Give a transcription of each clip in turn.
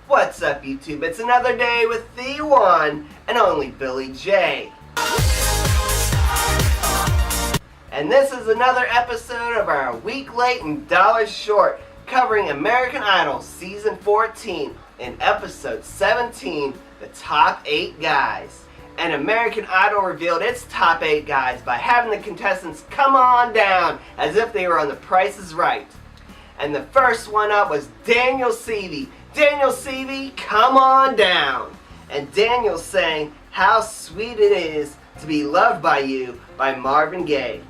What's up, YouTube? It's another day with the one and only Billy J. And this is another episode of our week late and dollar short covering American Idol Season 14 in Episode 17, The Top 8 Guys. And American Idol revealed its top 8 guys by having the contestants come on down as if they were on The Price is Right. And the first one up was Daniel Seavey. Daniel Seavey, come on down. And Daniel sang How Sweet It Is to Be Loved by You by Marvin Gaye.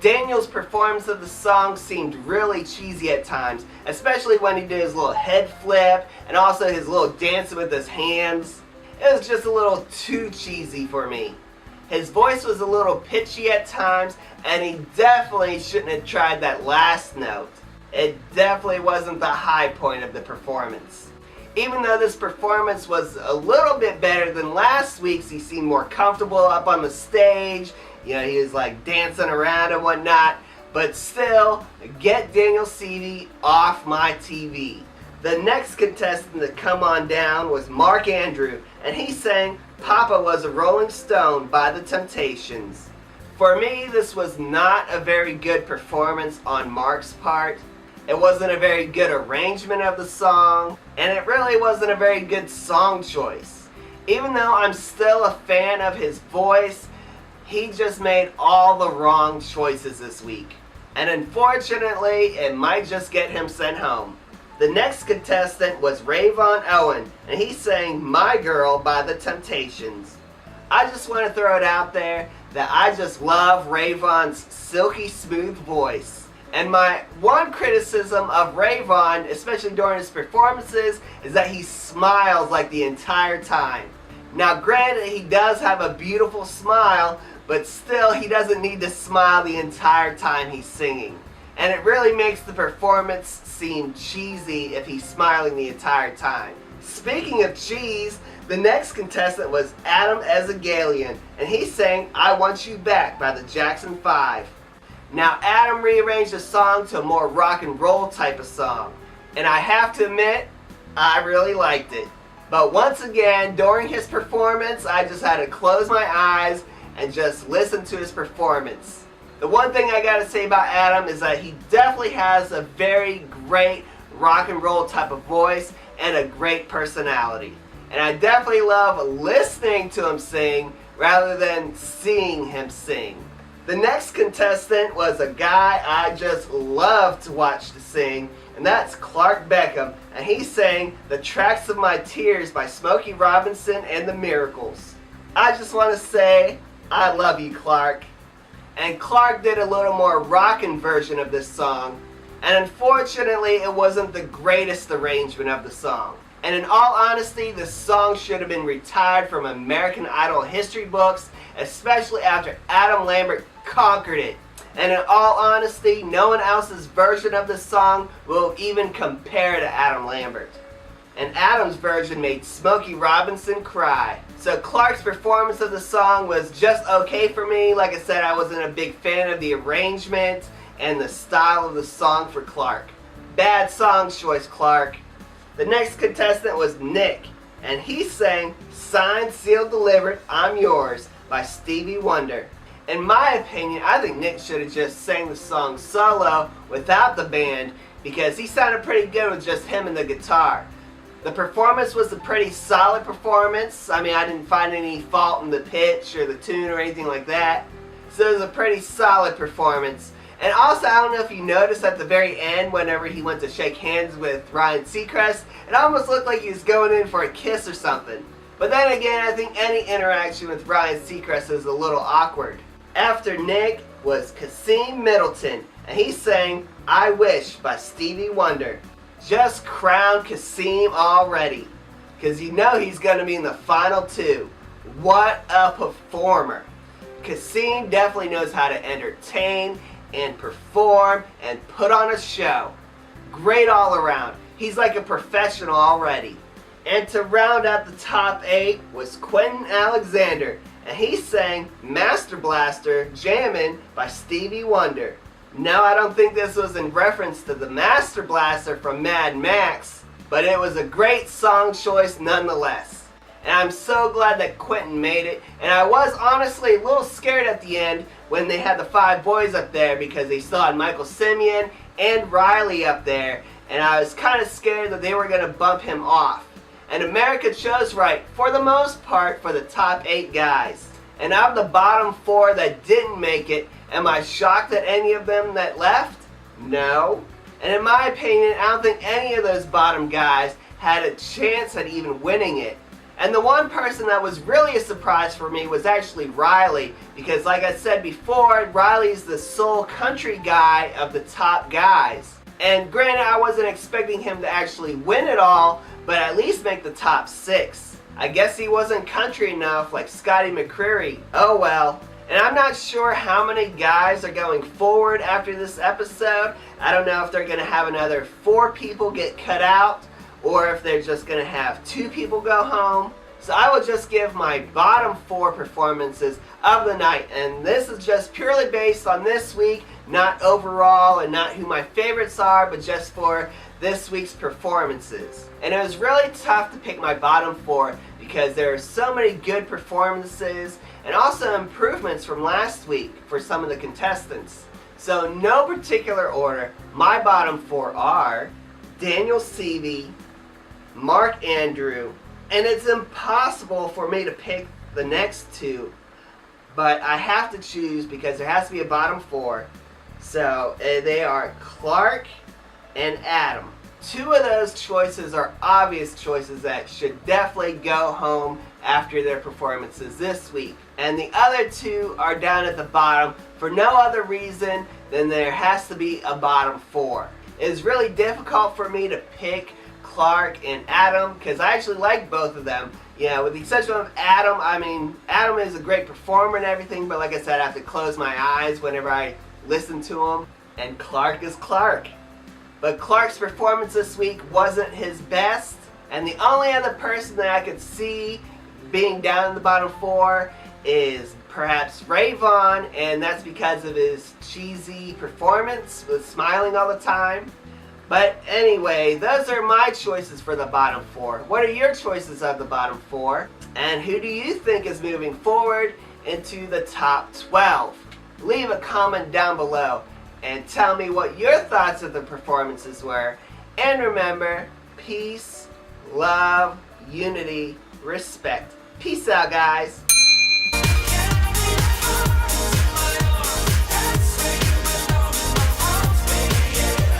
Daniel's performance of the song seemed really cheesy at times, especially when he did his little head flip and also his little dancing with his hands. It was just a little too cheesy for me. His voice was a little pitchy at times, and he definitely shouldn't have tried that last note. It definitely wasn't the high point of the performance. Even though this performance was a little bit better than last week's, he seemed more comfortable up on the stage. You know, he was like dancing around and whatnot. But still, get Daniel Seavey off my TV. The next contestant to come on down was Mark Andrew, and he sang Papa Was a Rolling Stone by The Temptations. For me, this was not a very good performance on Mark's part. It wasn't a very good arrangement of the song, and it really wasn't a very good song choice. Even though I'm still a fan of his voice, he just made all the wrong choices this week. And unfortunately, it might just get him sent home. The next contestant was Rayvon Owen, and he sang My Girl by The Temptations. I just want to throw it out there that I just love Rayvon's silky smooth voice. And my one criticism of Rayvon, especially during his performances, is that he smiles like the entire time. Now granted, he does have a beautiful smile, but still he doesn't need to smile the entire time he's singing. And it really makes the performance seem cheesy if he's smiling the entire time. Speaking of cheese, the next contestant was Adam Ezagalian, and he sang I Want You Back by the Jackson 5. Now Adam rearranged the song to a more rock and roll type of song, and I have to admit, I really liked it. But once again, during his performance, I just had to close my eyes and just listen to his performance. The one thing I gotta say about Adam is that he definitely has a very great rock and roll type of voice and a great personality. And I definitely love listening to him sing rather than seeing him sing. The next contestant was a guy I just love to watch to sing, and that's Clark Beckham, and he sang The Tracks of My Tears by Smokey Robinson and the Miracles. I just want to say, I love you, Clark. And Clark did a little more rockin' version of this song, and unfortunately it wasn't the greatest arrangement of the song. And in all honesty, this song should have been retired from American Idol history books, especially after Adam Lambert conquered it. And in all honesty, no one else's version of the song will even compare to Adam Lambert. And Adam's version made Smokey Robinson cry. So Clark's performance of the song was just okay for me. Like I said, I wasn't a big fan of the arrangement and the style of the song for Clark. Bad song choice, Clark. The next contestant was Nick, and he sang Signed, Sealed, Delivered, I'm Yours by Stevie Wonder. In my opinion, I think Nick should have just sang the song solo without the band because he sounded pretty good with just him and the guitar. The performance was a pretty solid performance. I mean, I didn't find any fault in the pitch or the tune or anything like that. So it was a pretty solid performance. And also, I don't know if you noticed at the very end, whenever he went to shake hands with Ryan Seacrest, it almost looked like he was going in for a kiss or something. But then again, I think any interaction with Ryan Seacrest is a little awkward. After Nick was Kassim Middleton, and he sang I Wish by Stevie Wonder. Just crown Kassim already, because you know he's going to be in the final two. What a performer. Kassim definitely knows how to entertain and perform and put on a show. Great all around. He's like a professional already. And to round out the top 8 was Quentin Alexander, and he sang Master Blaster Jammin' by Stevie Wonder. No, I don't think this was in reference to the Master Blaster from Mad Max, but it was a great song choice nonetheless. And I'm so glad that Quentin made it, and I was honestly a little scared at the end when they had the 5 boys up there because they still had Michael Simeon and Riley up there, and I was kind of scared that they were going to bump him off. And America chose right, for the most part, for the top 8 guys. And of the bottom 4 that didn't make it, am I shocked at any of them that left? No. And in my opinion, I don't think any of those bottom guys had a chance at even winning it. And the one person that was really a surprise for me was actually Riley, because like I said before, Riley's the sole country guy of the top guys. And granted, I wasn't expecting him to actually win it all, but at least make the top 6. I guess he wasn't country enough like Scotty McCreery. Oh well. And I'm not sure how many guys are going forward after this episode. I don't know if they're going to have another 4 people get cut out, or if they're just going to have 2 people go home. So I will just give my bottom 4 performances of the night. And this is just purely based on this week, not overall and not who my favorites are, but just for this week's performances. And it was really tough to pick my bottom 4 because there are so many good performances and also improvements from last week for some of the contestants. So in no particular order, my bottom 4 are Daniel Seavey, Mark Andrew, and it's impossible for me to pick the next 2, but I have to choose because there has to be a bottom 4. So they are Clark and Adam. 2 of those choices are obvious choices that should definitely go home after their performances this week. And the other 2 are down at the bottom for no other reason than there has to be a bottom 4. It's really difficult for me to pick Clark and Adam because I actually like both of them. Yeah, with the exception of Adam, I mean, Adam is a great performer and everything, but like I said, I have to close my eyes whenever I listen to him. And Clark is Clark. But Clark's performance this week wasn't his best, and the only other person that I could see being down in the bottom 4 is perhaps Ray Vaughn, and that's because of his cheesy performance with smiling all the time. But anyway, those are my choices for the bottom 4. What are your choices of the bottom 4? And who do you think is moving forward into the top 12? Leave a comment down below and tell me what your thoughts of the performances were. And remember, peace, love, unity, respect. Peace out, guys.